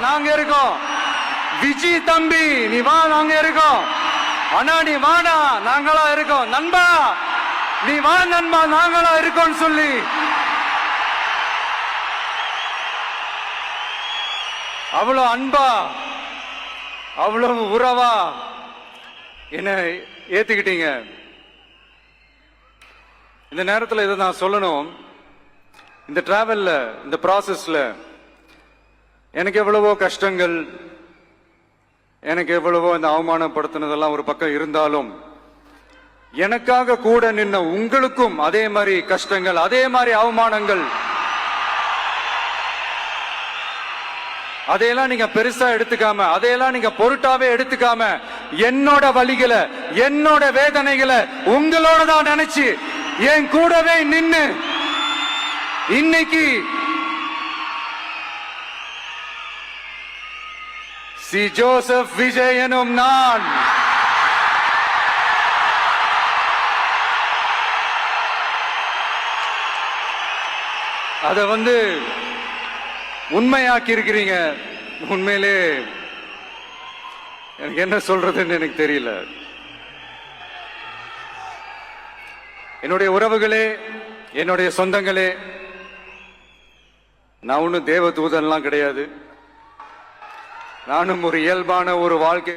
நாங்க இருக்கோம். விஜி தம்பி நீ வா, நாங்க இருக்கோம். அண்ணா நீ வாடா, நாங்களா இருக்கோம். நண்பா நீ வா நண்பா, நாங்களா இருக்கோம் சொல்லி அவ்வளவு அன்பா அவ்வளவு உறவா என்ன ஏத்துக்கிட்டீங்க. இந்த நேரத்தில் இதை நான் சொல்லணும். இந்த டிராவல்ல, இந்த ப்ராசஸ்ல எனக்கு எவ்வளவோ கஷ்டங்கள், எனக்கு எவ்வளவோ இந்த அவமானப்படுத்தினதெல்லாம் ஒரு பக்கம் இருந்தாலும், எனக்காக கூட நின்ன உங்களுக்கும் அதே மாதிரி கஷ்டங்கள், அதே மாதிரி அவமானங்கள், அதையெல்லாம் நீங்க பெருசா எடுத்துக்காம, அதையெல்லாம் நீங்க பொருட்டாவே எடுத்துக்காம, என்னோட வலிகளை, என்னோட வேதனைகளை உங்களோட தான் நினைச்சு என் கூடவே நின்னு இன்னைக்கு சி ஜோசப் விஜய் எனும் நான் அத உண்மையாக்கி இருக்கிறீங்க. உண்மையிலே எனக்கு என்ன சொல்றதுன்னு எனக்கு தெரியல. என்னுடைய உறவுகளே, என்னுடைய சொந்தங்களே, நான் ஒன்னும் தேவ தூதன்லாம் கிடையாது. நானும் ஒரு இயல்பான ஒரு வாழ்க்கை